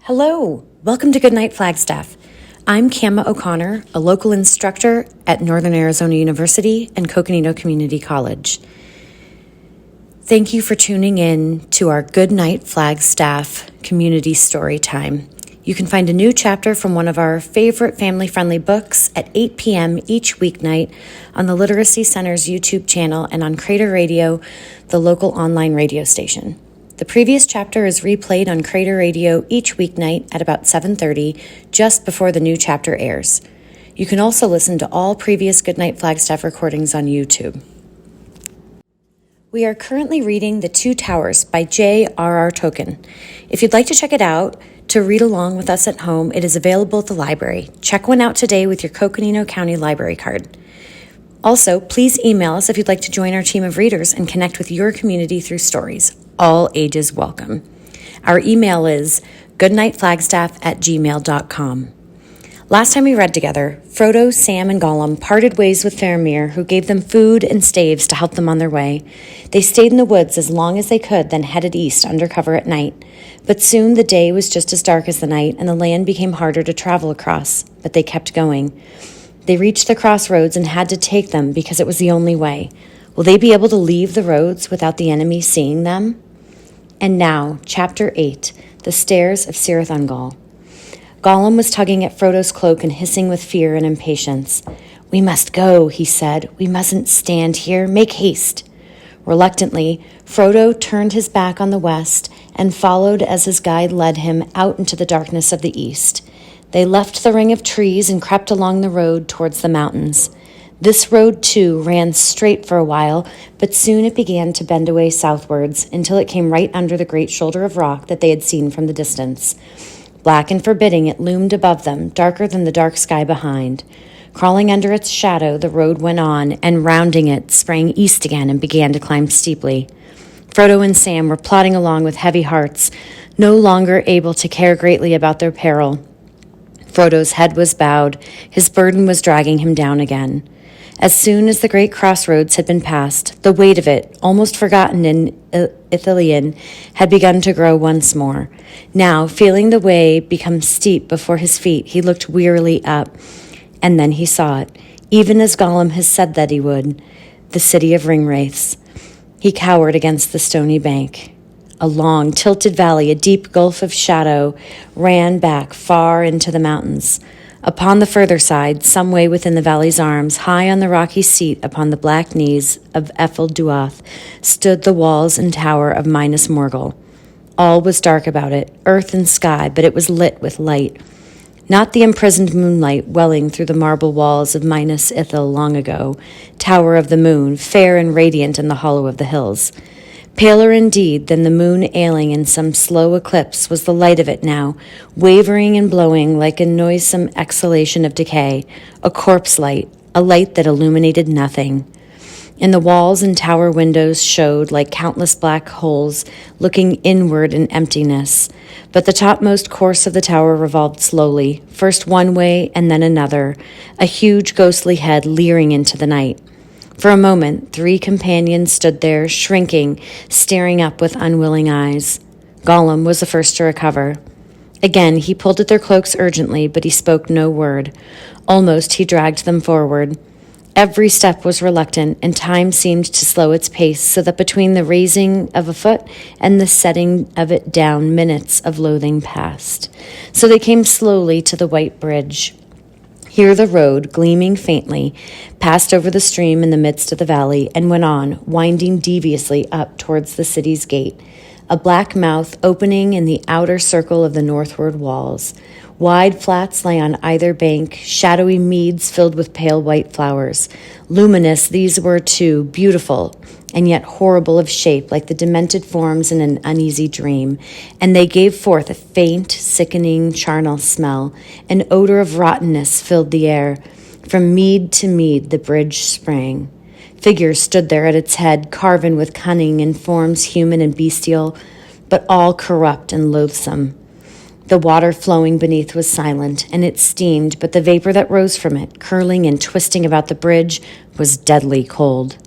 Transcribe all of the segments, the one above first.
Hello, welcome to Goodnight Flagstaff. I'm Kama O'Connor, a local instructor at Northern Arizona University and Coconino Community College. Thank you for tuning in to our Goodnight Flagstaff community story time. You can find a new chapter from one of our favorite family-friendly books at 8 p.m. each weeknight on the Literacy Center's YouTube channel and on Crater Radio, the local online radio station. The previous chapter is replayed on Crater Radio each weeknight at about 7:30, just before the new chapter airs. You can also listen to all previous Goodnight Flagstaff recordings on YouTube. We are currently reading The Two Towers by J.R.R. Tolkien. If you'd like to check it out, to read along with us at home, it is available at the library. Check one out today with your Coconino County Library card. Also, please email us if you'd like to join our team of readers and connect with your community through stories. All ages welcome. Our email is goodnightflagstaff@gmail.com. Last time we read together, Frodo, Sam, and Gollum parted ways with Faramir, who gave them food and staves to help them on their way. They stayed in the woods as long as they could, then headed east under cover at night. But soon the day was just as dark as the night, and the land became harder to travel across, but they kept going. They reached the crossroads and had to take them because it was the only way. Will they be able to leave the roads without the enemy seeing them? And now, Chapter 8, The Stairs of Cirith Ungol. Gollum was tugging at Frodo's cloak and hissing with fear and impatience. "We must go," he said. "We mustn't stand here. Make haste." Reluctantly, Frodo turned his back on the west and followed as his guide led him out into the darkness of the east. They left the ring of trees and crept along the road towards the mountains. This road, too, ran straight for a while, but soon it began to bend away southwards until it came right under the great shoulder of rock that they had seen from the distance. Black and forbidding, it loomed above them, darker than the dark sky behind. Crawling under its shadow, the road went on, and rounding it, sprang east again and began to climb steeply. Frodo and Sam were plodding along with heavy hearts, no longer able to care greatly about their peril. Frodo's head was bowed, his burden was dragging him down again. As soon as the great crossroads had been passed, the weight of it, almost forgotten in Ithilien, had begun to grow once more. Now, feeling the way become steep before his feet, he looked wearily up, and then he saw it, even as Gollum had said that he would, the city of Ringwraiths. He cowered against the stony bank. A long, tilted valley, a deep gulf of shadow, ran back far into the mountains. Upon the further side, some way within the valley's arms, high on the rocky seat upon the black knees of Ethel Duath, stood the walls and tower of Minas Morgul. All was dark about it, earth and sky, but it was lit with light. Not the imprisoned moonlight welling through the marble walls of Minas Ithil long ago, tower of the moon, fair and radiant in the hollow of the hills. Paler indeed than the moon ailing in some slow eclipse was the light of it now, wavering and blowing like a noisome exhalation of decay, a corpse light, a light that illuminated nothing. And the walls and tower windows showed like countless black holes looking inward in emptiness. But the topmost course of the tower revolved slowly, first one way and then another, a huge ghostly head leering into the night. For a moment, three companions stood there, shrinking, staring up with unwilling eyes. Gollum was the first to recover. Again, he pulled at their cloaks urgently, but he spoke no word. Almost he dragged them forward. Every step was reluctant, and time seemed to slow its pace, so that between the raising of a foot and the setting of it down, minutes of loathing passed. So they came slowly to the white bridge. Here the road, gleaming faintly, passed over the stream in the midst of the valley and went on, winding deviously up towards the city's gate, a black mouth opening in the outer circle of the northward walls. Wide flats lay on either bank, shadowy meads filled with pale white flowers. Luminous these were too, beautiful, and yet horrible of shape, like the demented forms in an uneasy dream, and they gave forth a faint, sickening charnel smell. An odor of rottenness filled the air. From mead to mead the bridge sprang. Figures stood there at its head, carven with cunning in forms human and bestial, but all corrupt and loathsome. The water flowing beneath was silent, and it steamed, but the vapor that rose from it, curling and twisting about the bridge, was deadly cold.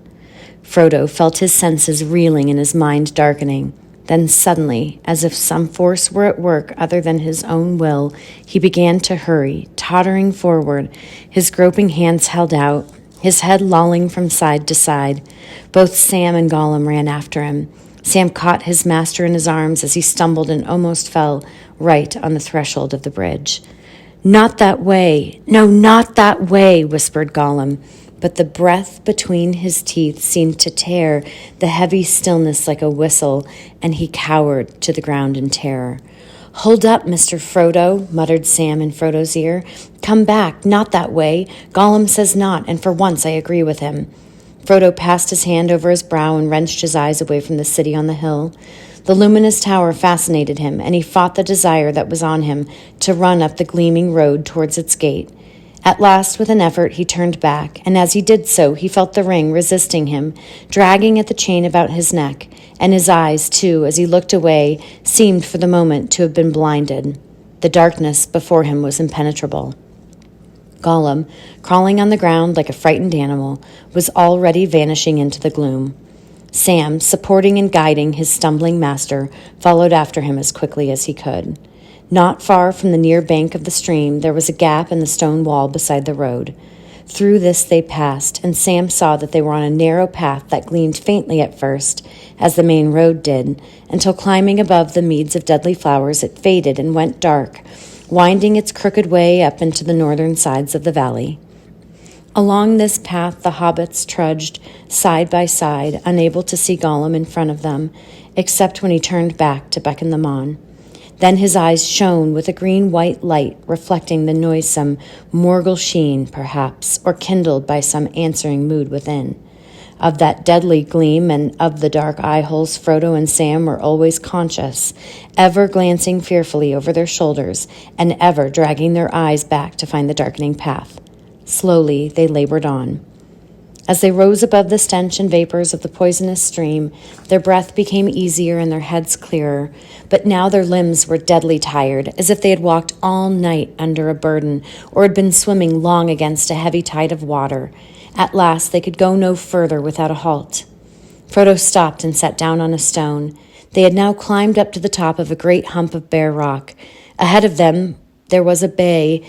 Frodo felt his senses reeling and his mind darkening. Then suddenly, as if some force were at work other than his own will, he began to hurry, tottering forward, his groping hands held out, his head lolling from side to side. Both Sam and Gollum ran after him. Sam caught his master in his arms as he stumbled and almost fell right on the threshold of the bridge. "Not that way! No, not that way!" whispered Gollum. But the breath between his teeth seemed to tear the heavy stillness like a whistle, and he cowered to the ground in terror. "Hold up, Mr. Frodo," muttered Sam in Frodo's ear. "Come back, not that way. Gollum says not, and for once I agree with him." Frodo passed his hand over his brow and wrenched his eyes away from the city on the hill. The luminous tower fascinated him, and he fought the desire that was on him to run up the gleaming road towards its gate. At last, with an effort, he turned back, and as he did so, he felt the ring resisting him, dragging at the chain about his neck, and his eyes, too, as he looked away, seemed for the moment to have been blinded. The darkness before him was impenetrable. Gollum, crawling on the ground like a frightened animal, was already vanishing into the gloom. Sam, supporting and guiding his stumbling master, followed after him as quickly as he could. Not far from the near bank of the stream, there was a gap in the stone wall beside the road. Through this they passed, and Sam saw that they were on a narrow path that gleamed faintly at first, as the main road did, until climbing above the meads of deadly flowers it faded and went dark, winding its crooked way up into the northern sides of the valley. Along this path the hobbits trudged side by side, unable to see Gollum in front of them, except when he turned back to beckon them on. Then his eyes shone with a green-white light, reflecting the noisome Morgul sheen, perhaps, or kindled by some answering mood within. Of that deadly gleam and of the dark eye-holes Frodo and Sam were always conscious, ever glancing fearfully over their shoulders and ever dragging their eyes back to find the darkening path. Slowly they labored on. As they rose above the stench and vapors of the poisonous stream, their breath became easier and their heads clearer, but now their limbs were deadly tired, as if they had walked all night under a burden or had been swimming long against a heavy tide of water. At last they could go no further without a halt. Frodo stopped and sat down on a stone. They had now climbed up to the top of a great hump of bare rock. Ahead of them there was a bay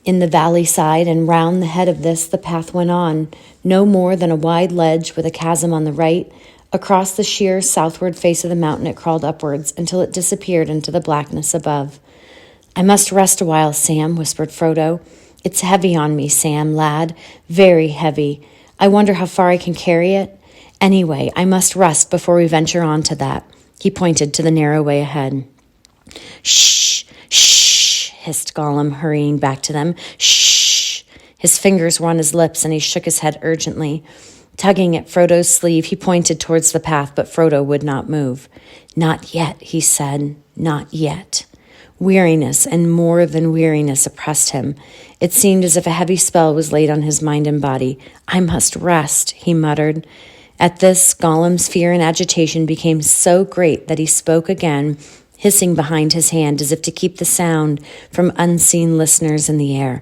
in the valley side, and round the head of this the path went on, no more than a wide ledge with a chasm on the right. Across the sheer southward face of the mountain it crawled upwards until it disappeared into the blackness above. "I must rest a while, Sam," whispered Frodo. "It's heavy on me, Sam, lad, very heavy. I wonder how far I can carry it. Anyway, I must rest before we venture on to that." He pointed to the narrow way ahead. "Shh, shh," hissed Gollum, hurrying back to them. "Shh." His fingers were on his lips, and he shook his head urgently. Tugging at Frodo's sleeve, he pointed towards the path, but Frodo would not move. "Not yet," he said, "not yet." Weariness, and more than weariness, oppressed him. It seemed as if a heavy spell was laid on his mind and body. "I must rest," he muttered. At this, Gollum's fear and agitation became so great that he spoke again, hissing behind his hand as if to keep the sound from unseen listeners in the air.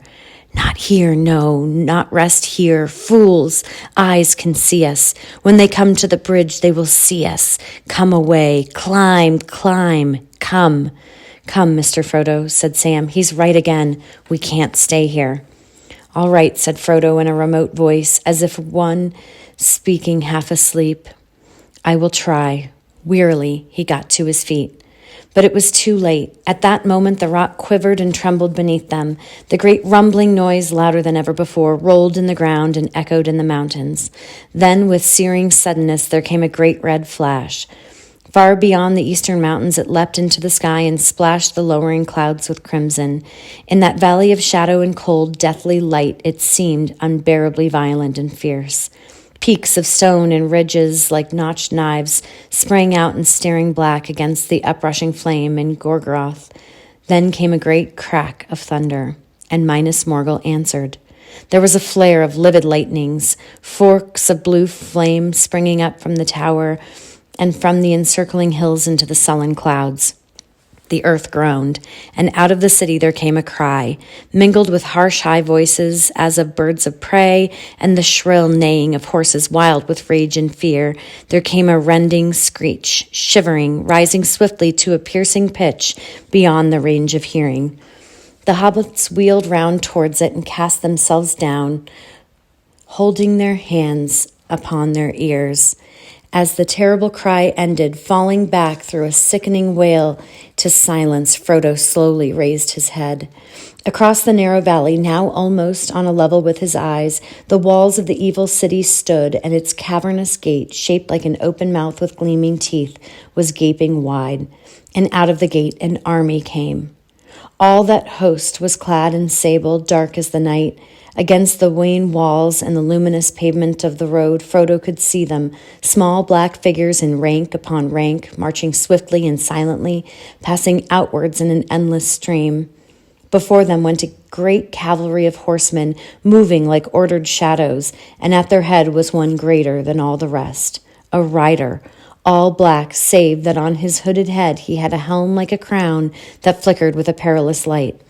"Not here, no, not rest here. Fools! Eyes can see us. When they come to the bridge, they will see us. Come away. Climb, climb. Come." "Come, Mr. Frodo," said Sam. "He's right again. We can't stay here." "All right," said Frodo in a remote voice, as if one speaking half asleep. "I will try." Wearily, he got to his feet. But it was too late. At that moment, the rock quivered and trembled beneath them. The great rumbling noise, louder than ever before, rolled in the ground and echoed in the mountains. Then, with searing suddenness, there came a great red flash. Far beyond the eastern mountains, it leapt into the sky and splashed the lowering clouds with crimson. In that valley of shadow and cold, deathly light, it seemed unbearably violent and fierce. Peaks of stone and ridges like notched knives sprang out in staring black against the uprushing flame in Gorgoroth. Then came a great crack of thunder, and Minas Morgul answered. There was a flare of livid lightnings, forks of blue flame springing up from the tower and from the encircling hills into the sullen clouds. The earth groaned, and out of the city there came a cry, mingled with harsh high voices as of birds of prey and the shrill neighing of horses wild with rage and fear. There came a rending screech, shivering, rising swiftly to a piercing pitch beyond the range of hearing. The hobbits wheeled round towards it and cast themselves down, holding their hands upon their ears. As the terrible cry ended, falling back through a sickening wail to silence, Frodo slowly raised his head. Across the narrow valley, now almost on a level with his eyes, the walls of the evil city stood, and its cavernous gate, shaped like an open mouth with gleaming teeth, was gaping wide. And out of the gate an army came. All that host was clad in sable, dark as the night. Against the wan walls and the luminous pavement of the road, Frodo could see them, small black figures in rank upon rank, marching swiftly and silently, passing outwards in an endless stream. Before them went a great cavalry of horsemen, moving like ordered shadows, and at their head was one greater than all the rest, a rider, all black, save that on his hooded head he had a helm like a crown that flickered with a perilous light.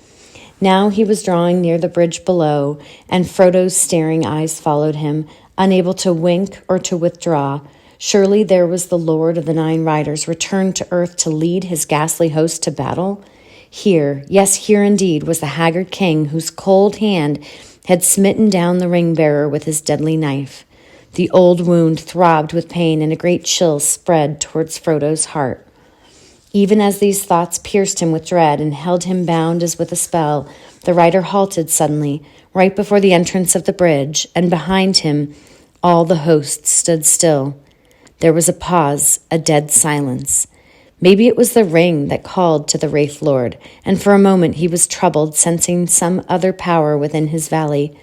Now he was drawing near the bridge below, and Frodo's staring eyes followed him, unable to wink or to withdraw. Surely there was the Lord of the Nine Riders returned to earth to lead his ghastly host to battle. Here, yes, here indeed, was the haggard king whose cold hand had smitten down the ring-bearer with his deadly knife. The old wound throbbed with pain, and a great chill spread towards Frodo's heart. Even as these thoughts pierced him with dread and held him bound as with a spell, the rider halted suddenly, right before the entrance of the bridge, and behind him all the host stood still. There was a pause, a dead silence. Maybe it was the ring that called to the Wraith Lord, and for a moment he was troubled, sensing some other power within his valley.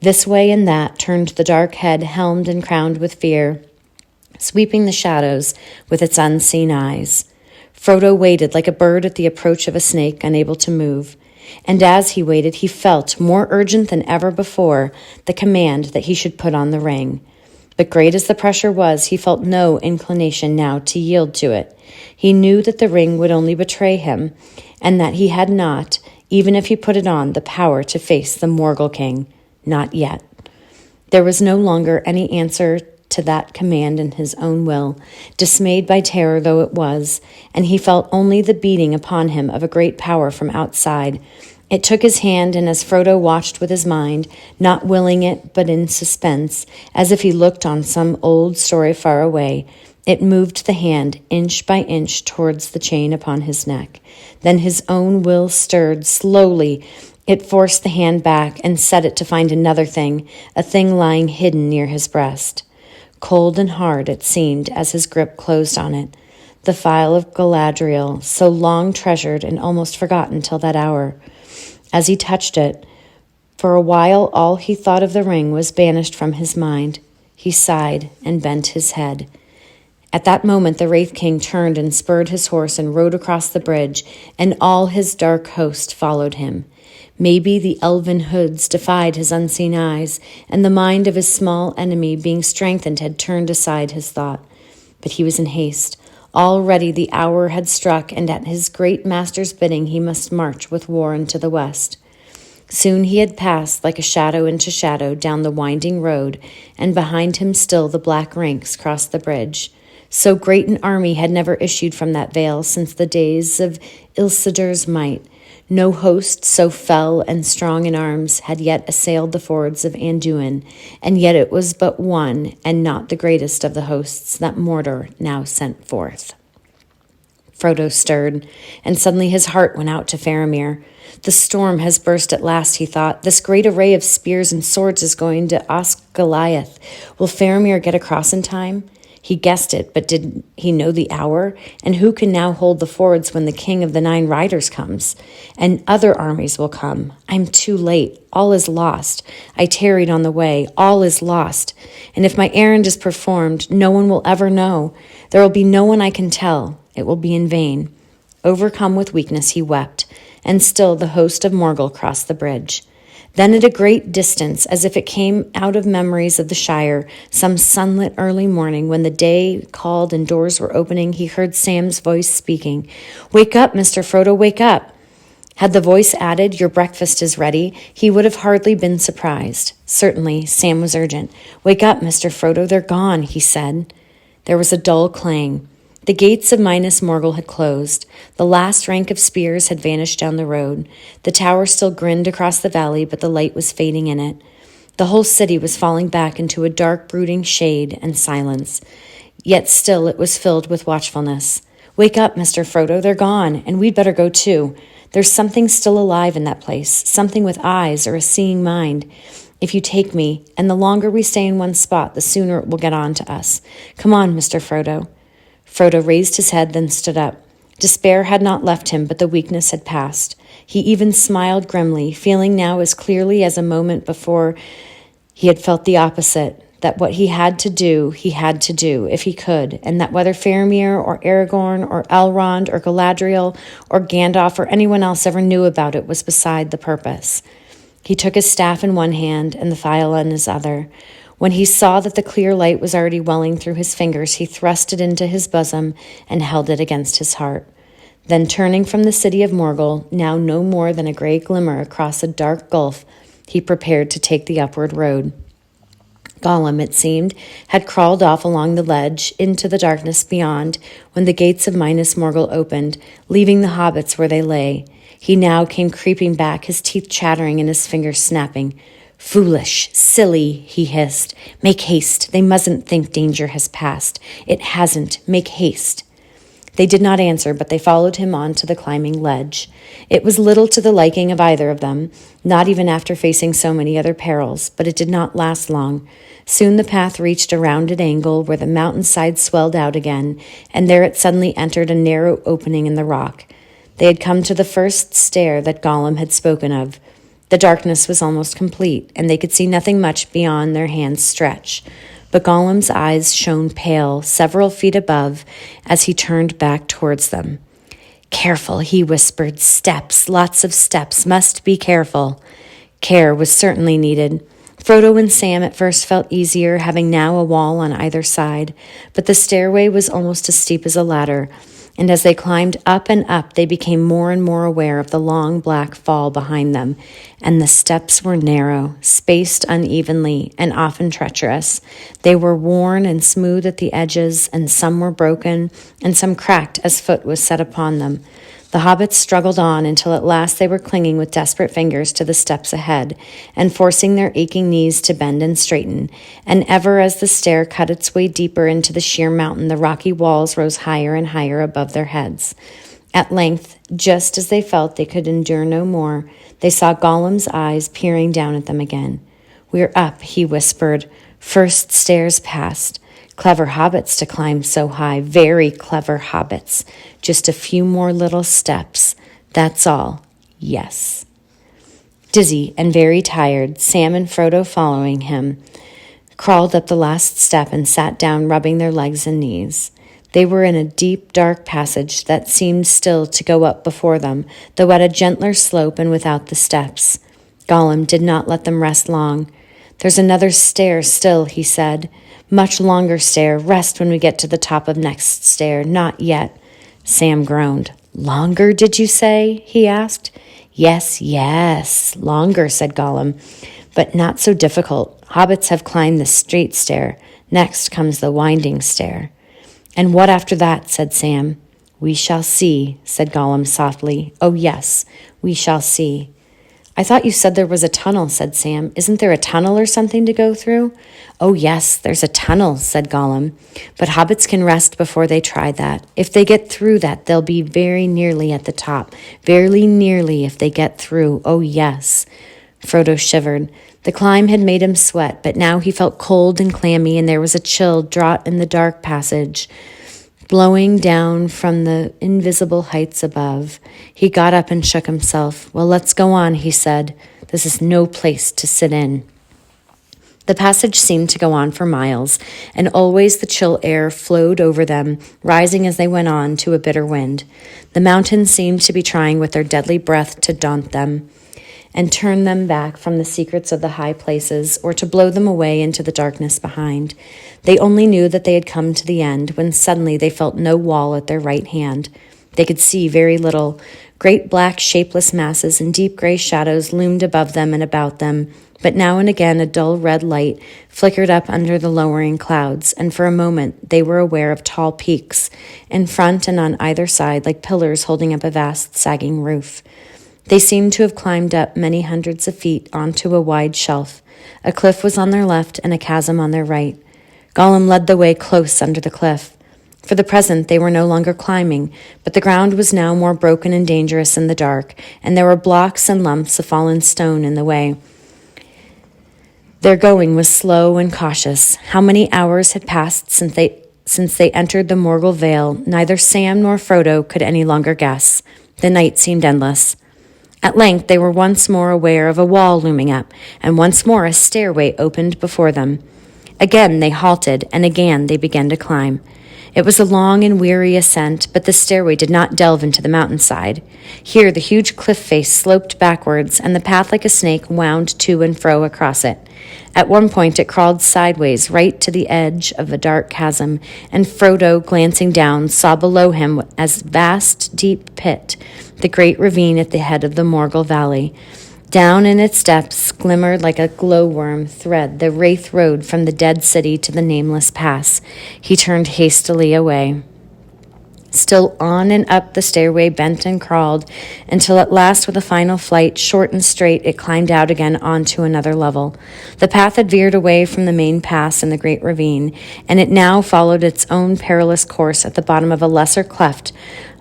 This way and that turned the dark head, helmed and crowned with fear, sweeping the shadows with its unseen eyes. Frodo waited like a bird at the approach of a snake, unable to move. And as he waited, he felt, more urgent than ever before, the command that he should put on the ring. But great as the pressure was, he felt no inclination now to yield to it. He knew that the ring would only betray him, and that he had not, even if he put it on, the power to face the Morgul King. Not yet. There was no longer any answer to that command in his own will, dismayed by terror though it was, and he felt only the beating upon him of a great power from outside. It took his hand, and as Frodo watched with his mind, not willing it but in suspense, as if he looked on some old story far away, it moved the hand inch by inch towards the chain upon his neck. Then his own will stirred slowly. It forced the hand back and set it to find another thing, a thing lying hidden near his breast. Cold and hard it seemed as his grip closed on it, the phial of Galadriel, so long treasured and almost forgotten till that hour. As he touched it, for a while all he thought of the ring was banished from his mind. He sighed and bent his head. At that moment the Wraith King turned and spurred his horse and rode across the bridge, and all his dark host followed him. Maybe the elven hoods defied his unseen eyes, and the mind of his small enemy, being strengthened, had turned aside his thought. But he was in haste. Already the hour had struck, and at his great master's bidding he must march with war into the west. Soon he had passed like a shadow into shadow down the winding road, and behind him still the black ranks crossed the bridge. So great an army had never issued from that vale since the days of Isildur's might. No host so fell and strong in arms had yet assailed the fords of Anduin, and yet it was but one, and not the greatest of the hosts that Mordor now sent forth. Frodo stirred, and suddenly his heart went out to Faramir. The storm has burst at last, he thought. This great array of spears and swords is going to Osgiliath. Will Faramir get across in time? He guessed it, but did he know the hour? And who can now hold the fords when the king of the Nine Riders comes? And other armies will come. I'm too late. All is lost. I tarried on the way. All is lost. And if my errand is performed, no one will ever know. There will be no one I can tell. It will be in vain. Overcome with weakness, he wept, and still the host of Morgul crossed the bridge. Then at a great distance, as if it came out of memories of the Shire, some sunlit early morning when the day called and doors were opening, he heard Sam's voice speaking. "Wake up, Mr. Frodo, wake up!" Had the voice added, "Your breakfast is ready," he would have hardly been surprised. Certainly, Sam was urgent. "Wake up, Mr. Frodo, they're gone," he said. There was a dull clang. The gates of Minas Morgul had closed. The last rank of spears had vanished down the road. The tower still grinned across the valley, but the light was fading in it. The whole city was falling back into a dark, brooding shade and silence. Yet still it was filled with watchfulness. "Wake up, Mr. Frodo, they're gone, and we'd better go too. There's something still alive in that place, something with eyes or a seeing mind. If you take me, and the longer we stay in one spot, the sooner it will get on to us. Come on, Mr. Frodo." Frodo raised his head, then stood up. Despair had not left him, but the weakness had passed. He even smiled grimly, feeling now as clearly as a moment before he had felt the opposite, that what he had to do if he could, and that whether Faramir or Aragorn or Elrond or Galadriel or Gandalf or anyone else ever knew about it was beside the purpose. He took his staff in one hand and the phial in his other. When he saw that the clear light was already welling through his fingers, he thrust it into his bosom and held it against his heart. Then turning from the city of Morgul, now no more than a gray glimmer across a dark gulf, he prepared to take the upward road. Gollum, it seemed, had crawled off along the ledge into the darkness beyond when the gates of Minas Morgul opened, leaving the hobbits where they lay. He now came creeping back, his teeth chattering and his fingers snapping. "Foolish, silly," he hissed. "Make haste. They mustn't think danger has passed. It hasn't. Make haste." They did not answer, but they followed him on to the climbing ledge. It was little to the liking of either of them, not even after facing so many other perils, but it did not last long. Soon the path reached a rounded angle where the mountainside swelled out again, and there it suddenly entered a narrow opening in the rock. They had come to the first stair that Gollum had spoken of. The darkness was almost complete, and they could see nothing much beyond their hands' stretch. But Gollum's eyes shone pale several feet above as he turned back towards them. "Careful," he whispered. "Steps, lots of steps. Must be careful." Care was certainly needed. Frodo and Sam at first felt easier, having now a wall on either side, but the stairway was almost as steep as a ladder, and as they climbed up and up, they became more and more aware of the long black fall behind them, and the steps were narrow, spaced unevenly, and often treacherous. They were worn and smooth at the edges, and some were broken, and some cracked as foot was set upon them. The hobbits struggled on until at last they were clinging with desperate fingers to the steps ahead, and forcing their aching knees to bend and straighten. And ever as the stair cut its way deeper into the sheer mountain, the rocky walls rose higher and higher above their heads. At length, just as they felt they could endure no more, they saw Gollum's eyes peering down at them again. "We're up," he whispered. "First stairs past. Clever hobbits to climb so high, very clever hobbits. Just a few more little steps. That's all. Yes." Dizzy and very tired, Sam and Frodo following him, crawled up the last step and sat down, rubbing their legs and knees. They were in a deep, dark passage that seemed still to go up before them, though at a gentler slope and without the steps. Gollum did not let them rest long. "There's another stair still," he said. "Much longer stair. Rest when we get to the top of next stair. Not yet." Sam groaned. "Longer, did you say?" he asked. Yes, longer," said Gollum, "but not so difficult. Hobbits have climbed the straight stair. Next comes the winding stair." "And what after that?" said Sam. "We shall see," said Gollum softly. "Oh, yes, we shall see." "I thought you said there was a tunnel," said Sam. "Isn't there a tunnel or something to go through?" "Oh, yes, there's a tunnel," said Gollum. "But hobbits can rest before they try that. If they get through that, they'll be very nearly at the top. Very nearly if they get through. Oh, yes." Frodo shivered. The climb had made him sweat, but now he felt cold and clammy, and there was a chill draught in the dark passage, blowing down from the invisible heights above. He got up and shook himself. "Well, let's go on," he said. "This is no place to sit in." The passage seemed to go on for miles, and always the chill air flowed over them, rising as they went on to a bitter wind. The mountains seemed to be trying with their deadly breath to daunt them. and turn them back from the secrets of the high places, or to blow them away into the darkness behind. They only knew that they had come to the end when suddenly they felt no wall at their right hand. They could see very little. Great black shapeless masses and deep gray shadows loomed above them and about them, but now and again a dull red light flickered up under the lowering clouds, and for a moment they were aware of tall peaks, in front and on either side like pillars holding up a vast sagging roof. They seemed to have climbed up many hundreds of feet onto a wide shelf. A cliff was on their left and a chasm on their right. Gollum led the way close under the cliff. For the present they were no longer climbing, but the ground was now more broken and dangerous in the dark, and there were blocks and lumps of fallen stone in the way. Their going was slow and cautious. How many hours had passed since they entered the Morgul Vale, neither Sam nor Frodo could any longer guess. The night seemed endless. At length they were once more aware of a wall looming up, and once more a stairway opened before them. Again they halted, and again they began to climb. It was a long and weary ascent, but the stairway did not delve into the mountainside. Here the huge cliff face sloped backwards, and the path like a snake wound to and fro across it. At one point it crawled sideways right to the edge of a dark chasm, and Frodo, glancing down, saw below him a vast, deep pit, the great ravine at the head of the Morgul Valley. Down in its depths glimmered like a glowworm thread the wraith road from the dead city to the nameless pass. He turned hastily away. Still on and up the stairway bent and crawled, until at last with a final flight, short and straight, it climbed out again onto another level. The path had veered away from the main pass in the great ravine, and it now followed its own perilous course at the bottom of a lesser cleft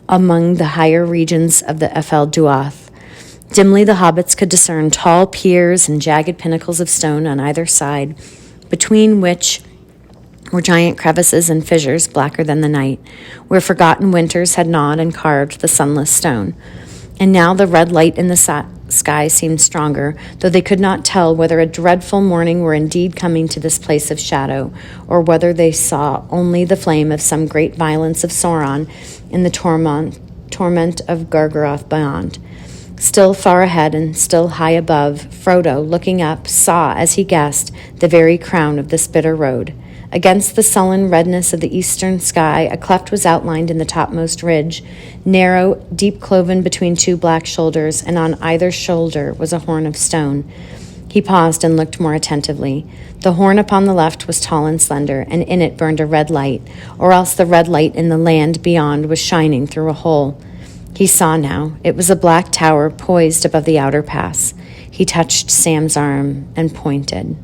among the higher regions of the Ephel Duath. Dimly the hobbits could discern tall piers and jagged pinnacles of stone on either side, between which were giant crevices and fissures blacker than the night, where forgotten winters had gnawed and carved the sunless stone. And now the red light in the sky seemed stronger, though they could not tell whether a dreadful morning were indeed coming to this place of shadow, or whether they saw only the flame of some great violence of Sauron in the torment of Gargaroth beyond. Still far ahead and still high above, Frodo, looking up, saw, as he guessed, the very crown of this bitter road. Against the sullen redness of the eastern sky, a cleft was outlined in the topmost ridge, narrow, deep cloven between two black shoulders, and on either shoulder was a horn of stone. He paused and looked more attentively. The horn upon the left was tall and slender, and in it burned a red light, or else the red light in the land beyond was shining through a hole. He saw now. It was a black tower poised above the outer pass. He touched Sam's arm and pointed.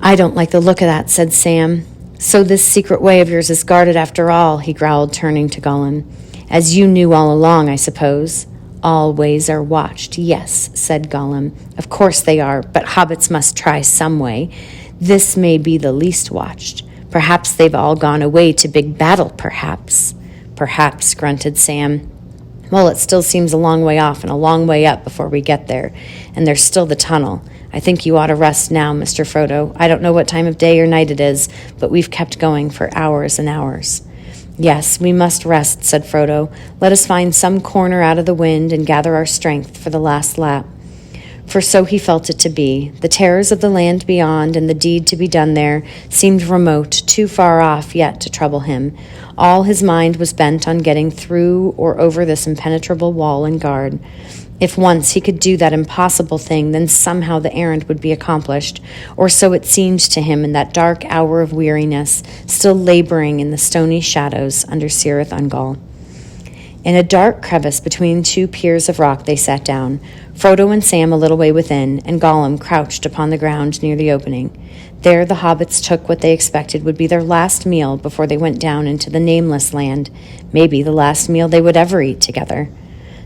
"I don't like the look of that," said Sam. "So this secret way of yours is guarded after all," he growled, turning to Gollum. "As you knew all along, I suppose." "All ways are watched, yes," said Gollum. "Of course they are, but hobbits must try some way. This may be the least watched. Perhaps they've all gone away to big battle, perhaps." "Perhaps," grunted Sam. "Well, it still seems a long way off and a long way up before we get there, and there's still the tunnel. I think you ought to rest now, Mr. Frodo. I don't know what time of day or night it is, but we've kept going for hours and hours." "Yes, we must rest," said Frodo. "Let us find some corner out of the wind and gather our strength for the last lap." For so he felt it to be. The terrors of the land beyond and the deed to be done there seemed remote, too far off yet to trouble him. All his mind was bent on getting through or over this impenetrable wall and guard. If once he could do that impossible thing, then somehow the errand would be accomplished, or so it seemed to him in that dark hour of weariness, still laboring in the stony shadows under Cirith Ungol. In a dark crevice between two piers of rock they sat down, Frodo and Sam a little way within, and Gollum crouched upon the ground near the opening. There the hobbits took what they expected would be their last meal before they went down into the nameless land, maybe the last meal they would ever eat together.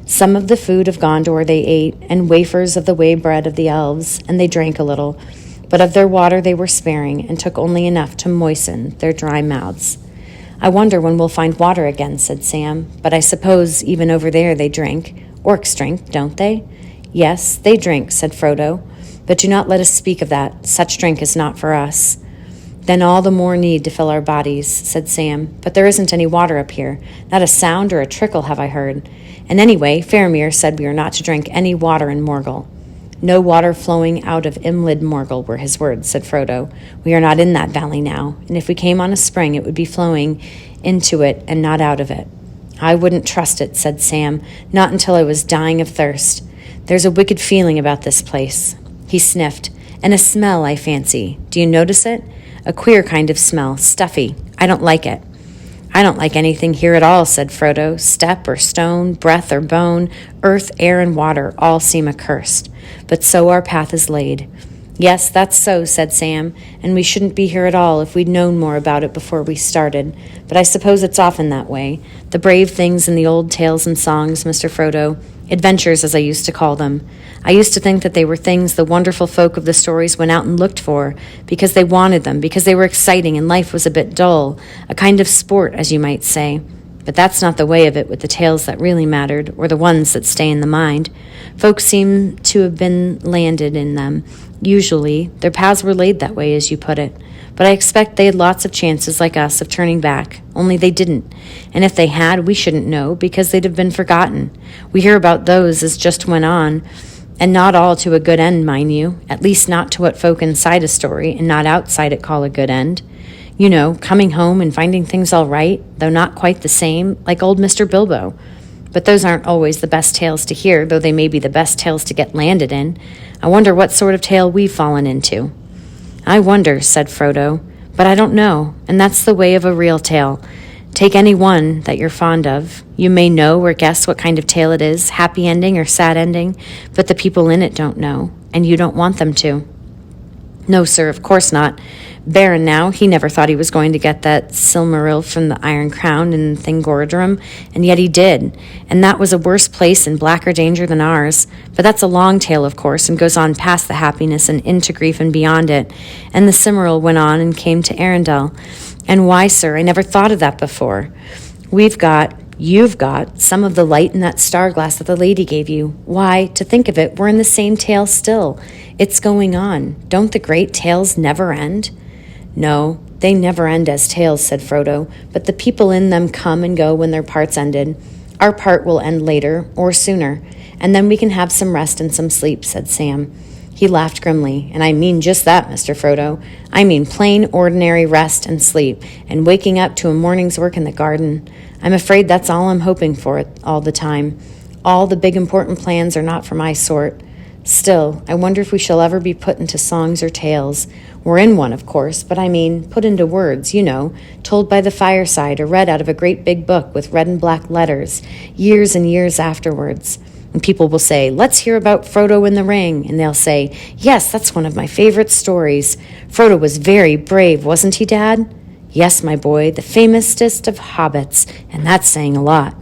Some of the food of Gondor they ate, and wafers of the way bread of the elves, and they drank a little, but of their water they were sparing, and took only enough to moisten their dry mouths. "I wonder when we'll find water again," said Sam. "But I suppose even over there they drink. Orcs drink, don't they?" "Yes, they drink," said Frodo. "But do not let us speak of that. Such drink is not for us." "Then all the more need to fill our bodies," said Sam. "But there isn't any water up here. Not a sound or a trickle have I heard. And anyway, Faramir said we are not to drink any water in Morgul. No water flowing out of Imlid Morgul were his words, said Frodo. We are not in that valley now, and if we came on a spring, it would be flowing into it and not out of it. I wouldn't trust it, said Sam, not until I was dying of thirst. There's a wicked feeling about this place. He sniffed. And a smell, I fancy. Do you notice it? A queer kind of smell, stuffy. I don't like it. I don't like anything here at all, said Frodo. Step or stone, breath or bone, earth, air, and water all seem accursed. But so our path is laid. Yes, that's so, said Sam, and we shouldn't be here at all if we'd known more about it before we started. But I suppose it's often that way. The brave things in the old tales and songs, Mr. Frodo. Adventures, as I used to call them. I used to think that they were things the wonderful folk of the stories went out and looked for, because they wanted them, because they were exciting and life was a bit dull, a kind of sport, as you might say. But that's not the way of it with the tales that really mattered, or the ones that stay in the mind. Folks seem to have been landed in them. Usually, their paths were laid that way, as you put it. But I expect they had lots of chances like us of turning back, only they didn't. And if they had, we shouldn't know, because they'd have been forgotten. We hear about those as just went on, and not all to a good end, mind you, at least not to what folk inside a story and not outside it call a good end. You know, coming home and finding things all right, though not quite the same, like old Mr. Bilbo. But those aren't always the best tales to hear, though they may be the best tales to get landed in. I wonder what sort of tale we've fallen into. I wonder, said Frodo, but I don't know, and that's the way of a real tale. Take any one that you're fond of. You may know or guess what kind of tale it is, happy ending or sad ending, but the people in it don't know, and you don't want them to. No, sir, of course not. Baron now, he never thought he was going to get that Silmaril from the Iron Crown in Thingordarum, and yet he did. And that was a worse place and blacker danger than ours. But that's a long tale, of course, and goes on past the happiness and into grief and beyond it. And the Silmaril went on and came to Arendelle. And why, sir, I never thought of that before. You've got some of the light in that star glass that the lady gave you. Why, to think of it, we're in the same tale still. It's going on. Don't the great tales never end? No, they never end as tales, said Frodo, but the people in them come and go when their parts ended. Our part will end later, or sooner, and then we can have some rest and some sleep, said Sam. He laughed grimly. And I mean just that, Mr. Frodo. I mean plain, ordinary rest and sleep, and waking up to a morning's work in the garden. I'm afraid that's all I'm hoping for all the time. All the big important plans are not for my sort. Still, I wonder if we shall ever be put into songs or tales. We're in one, of course, but I mean put into words, you know, told by the fireside or read out of a great big book with red and black letters, years and years afterwards. And people will say, let's hear about Frodo in the Ring. And they'll say, yes, that's one of my favorite stories. Frodo was very brave, wasn't he, Dad? Yes, my boy, the famousest of hobbits, and that's saying a lot.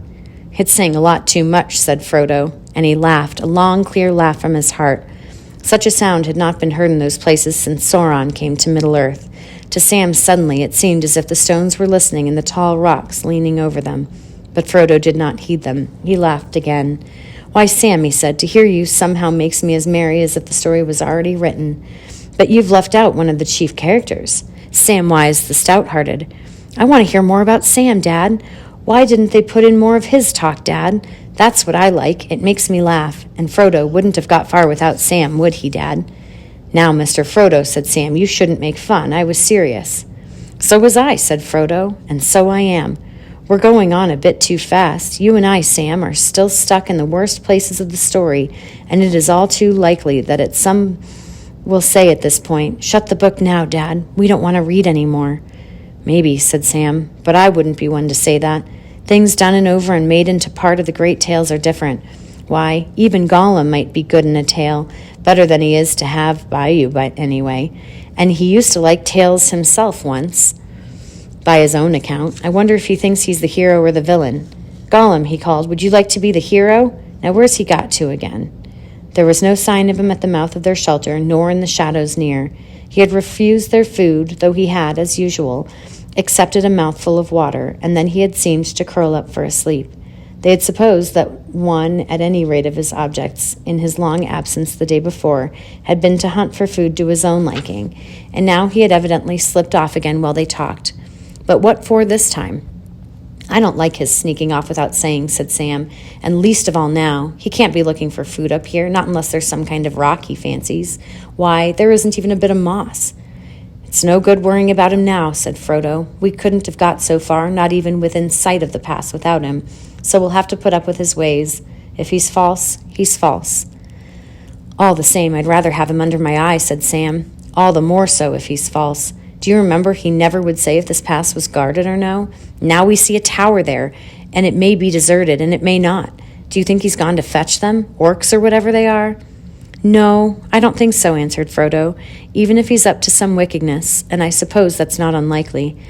It's saying a lot too much, said Frodo, and he laughed, a long, clear laugh from his heart. Such a sound had not been heard in those places since Sauron came to Middle-earth. To Sam, suddenly, it seemed as if the stones were listening and the tall rocks leaning over them. But Frodo did not heed them. He laughed again. Why, Sam, he said, to hear you somehow makes me as merry as if the story was already written. But you've left out one of the chief characters, Samwise the Stout-Hearted. I want to hear more about Sam, Dad. Why didn't they put in more of his talk, Dad? That's what I like. It makes me laugh. And Frodo wouldn't have got far without Sam, would he, Dad? Now, Mr. Frodo, said Sam, you shouldn't make fun. I was serious. So was I, said Frodo, and so I am. We're going on a bit too fast. You and I, Sam, are still stuck in the worst places of the story, and it is all too likely that at some will say at this point, shut the book now, Dad. We don't want to read any more. Maybe, said Sam, but I wouldn't be one to say that. Things done and over and made into part of the great tales are different. Why, even Gollum might be good in a tale, better than he is to have by you, but anyway. And he used to like tales himself once, by his own account. I wonder if he thinks he's the hero or the villain. Gollum, he called, would you like to be the hero? Now where's he got to again? There was no sign of him at the mouth of their shelter, nor in the shadows near. He had refused their food, though he had, as usual, accepted a mouthful of water, and then he had seemed to curl up for a sleep. They had supposed that one, at any rate, of his objects, in his long absence the day before, had been to hunt for food to his own liking, and now he had evidently slipped off again while they talked. But what for this time? I don't like his sneaking off without saying, said Sam, and least of all now. He can't be looking for food up here, not unless there's some kind of rock he fancies. Why, there isn't even a bit of moss. It's no good worrying about him now, said Frodo. We couldn't have got so far, not even within sight of the pass without him, so we'll have to put up with his ways. If he's false, he's false. All the same, I'd rather have him under my eye, said Sam. All the more so if he's false. Do you remember he never would say if this pass was guarded or no? Now we see a tower there, and it may be deserted, and it may not. Do you think he's gone to fetch them, orcs or whatever they are? No, I don't think so, answered Frodo, even if he's up to some wickedness, and I suppose that's not unlikely.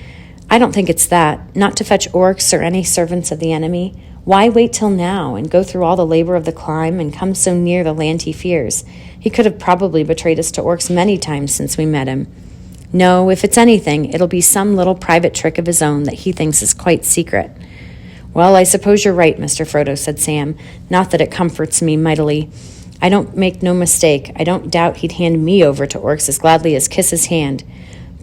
I don't think it's that, not to fetch orcs or any servants of the enemy. Why wait till now and go through all the labor of the climb and come so near the land he fears? He could have probably betrayed us to orcs many times since we met him. No, if it's anything, it'll be some little private trick of his own that he thinks is quite secret. Well, I suppose you're right, Mr. Frodo, said Sam, not that it comforts me mightily. I don't make no mistake. I don't doubt he'd hand me over to orcs as gladly as kiss his hand.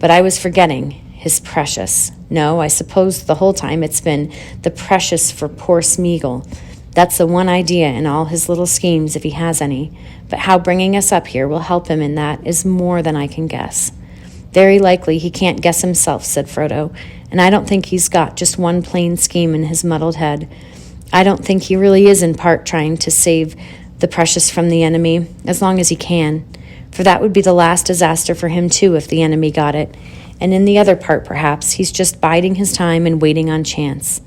But I was forgetting his precious. No, I suppose the whole time it's been the precious for poor Smeagol. That's the one idea in all his little schemes, if he has any. But how bringing us up here will help him in that is more than I can guess. Very likely he can't guess himself, said Frodo, and I don't think he's got just one plain scheme in his muddled head. I don't think he really is in part trying to save the precious from the enemy, as long as he can, for that would be the last disaster for him too if the enemy got it, and in the other part perhaps he's just biding his time and waiting on chance.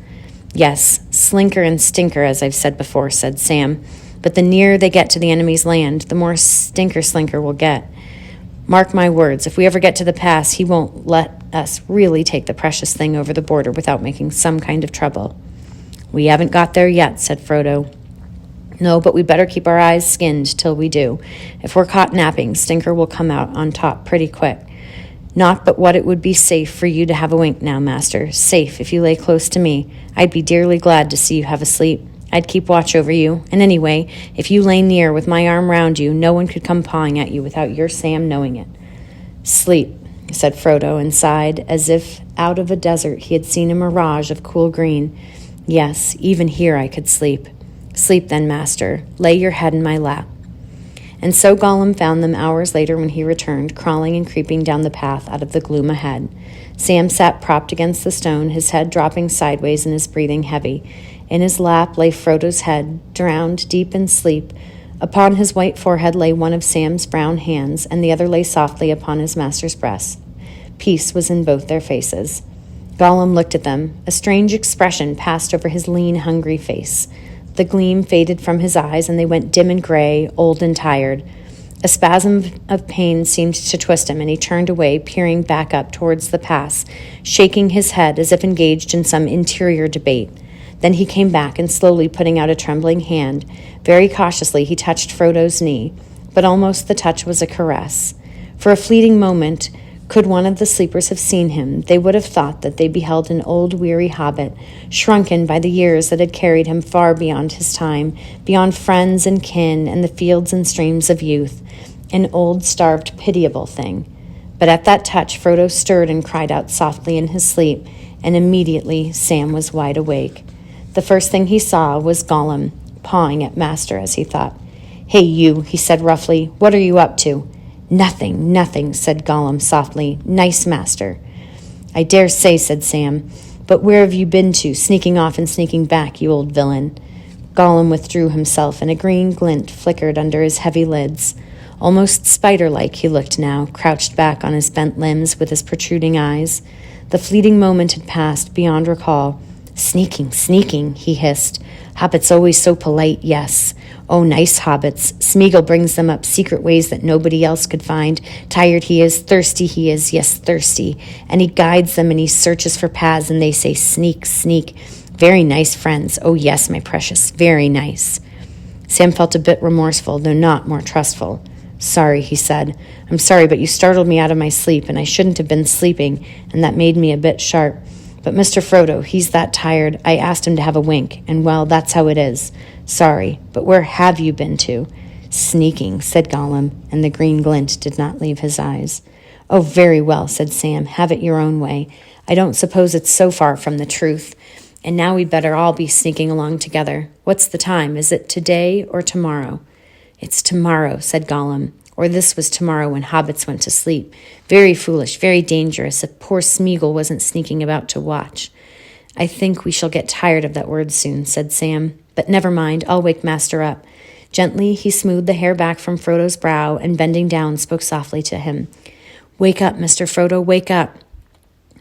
Yes, slinker and stinker, as I've said before, said Sam, but the nearer they get to the enemy's land, the more stinker Slinker will get. Mark my words, if we ever get to the pass, he won't let us really take the precious thing over the border without making some kind of trouble. We haven't got there yet, said Frodo. No, but we better keep our eyes skinned till we do. If we're caught napping, Stinker will come out on top pretty quick. Not but what it would be safe for you to have a wink now, master. Safe if you lay close to me. I'd be dearly glad to see you have a sleep. I'd keep watch over you, and anyway, if you lay near with my arm round you, no one could come pawing at you without your Sam knowing it. Sleep, said Frodo, and sighed, as if out of a desert he had seen a mirage of cool green. Yes, even here I could sleep. Sleep then, master. Lay your head in my lap. And so Gollum found them hours later when he returned, crawling and creeping down the path out of the gloom ahead. Sam sat propped against the stone, his head dropping sideways and his breathing heavy. In his lap lay Frodo's head, drowned deep in sleep. Upon his white forehead lay one of Sam's brown hands, and the other lay softly upon his master's breast. Peace was in both their faces. Gollum looked at them. A strange expression passed over his lean, hungry face. The gleam faded from his eyes, and they went dim and gray, old and tired. A spasm of pain seemed to twist him, and he turned away, peering back up towards the pass, shaking his head as if engaged in some interior debate. Then he came back, and slowly putting out a trembling hand, very cautiously he touched Frodo's knee, but almost the touch was a caress. For a fleeting moment, could one of the sleepers have seen him, they would have thought that they beheld an old weary hobbit, shrunken by the years that had carried him far beyond his time, beyond friends and kin and the fields and streams of youth, an old, starved, pitiable thing. But at that touch, Frodo stirred and cried out softly in his sleep, and immediately Sam was wide awake. The first thing he saw was Gollum, pawing at Master as he thought. "Hey, you," he said roughly, "what are you up to?" "Nothing, nothing," said Gollum softly. "Nice, Master." "I dare say," said Sam, "but where have you been to, sneaking off and sneaking back, you old villain?" Gollum withdrew himself, and a green glint flickered under his heavy lids. Almost spider-like he looked now, crouched back on his bent limbs with his protruding eyes. The fleeting moment had passed beyond recall. "Sneaking, sneaking," he hissed. "Hobbits always so polite, yes. Oh, nice hobbits. Smeagol brings them up secret ways that nobody else could find. Tired he is, thirsty he is, yes, thirsty. And he guides them and he searches for paths and they say, sneak, sneak. Very nice friends. Oh, yes, my precious, very nice." Sam felt a bit remorseful, though not more trustful. "Sorry," he said. "I'm sorry, but you startled me out of my sleep, and I shouldn't have been sleeping, and that made me a bit sharp. But Mr. Frodo, he's that tired, I asked him to have a wink, and well, that's how it is. Sorry, but where have you been to?" "Sneaking," said Gollum, and the green glint did not leave his eyes. "Oh, very well," said Sam. "Have it your own way. I don't suppose it's so far from the truth. And now we'd better all be sneaking along together. What's the time? Is it today or tomorrow? It's tomorrow, said Gollum. Or this was tomorrow when hobbits went to sleep. Very foolish, very dangerous, if poor Smeagol wasn't sneaking about to watch. I think we shall get tired of that word soon, said Sam. But never mind, I'll wake Master up. Gently, he smoothed the hair back from Frodo's brow and bending down spoke softly to him. Wake up, Mr. Frodo, wake up.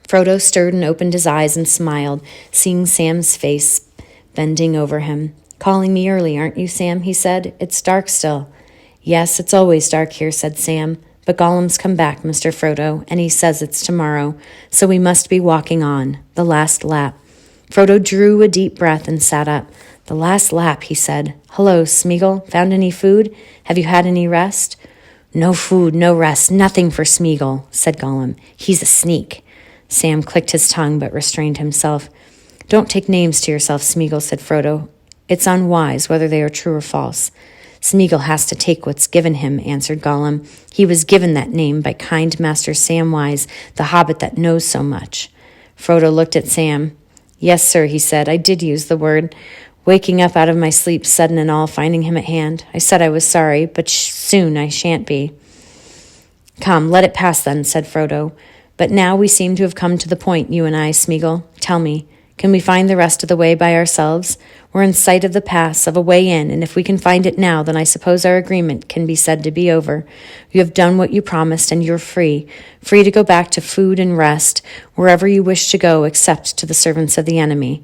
Frodo stirred and opened his eyes and smiled, seeing Sam's face bending over him. Calling me early, aren't you, Sam? He said. It's dark still. Yes, it's always dark here, said Sam. But Gollum's come back, Mr. Frodo, and he says it's tomorrow, so we must be walking on. The last lap. Frodo drew a deep breath and sat up. The last lap, he said. Hello, Smeagol. Found any food? Have you had any rest? No food, no rest, nothing for Smeagol, said Gollum. He's a sneak. Sam clicked his tongue but restrained himself. Don't take names to yourself, Smeagol, said Frodo. It's unwise, whether they are true or false. Smeagol has to take what's given him, answered Gollum. He was given that name by kind Master Samwise, the hobbit that knows so much. Frodo looked at Sam. Yes, sir, he said. I did use the word. Waking up out of my sleep, sudden and all, finding him at hand. I said I was sorry, but soon I shan't be. Come, let it pass then, said Frodo. But now we seem to have come to the point, you and I, Smeagol. Tell me, can we find the rest of the way by ourselves? We're in sight of the pass, of a way in, and if we can find it now, then I suppose our agreement can be said to be over. You have done what you promised, and you're free to go back to food and rest, wherever you wish to go, except to the servants of the enemy.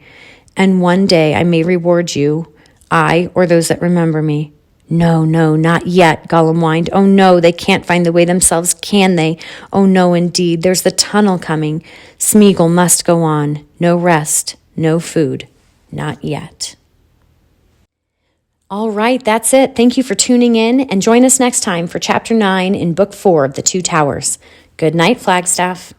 And one day I may reward you, I or those that remember me. No, not yet, Gollum whined. Oh no, they can't find the way themselves, can they? Oh no, indeed, there's the tunnel coming. Smeagol must go on. No rest, no food. Not yet. All right, that's it. Thank you for tuning in, and join us next time for Chapter 9 in Book 4 of The Two Towers. Good night, Flagstaff.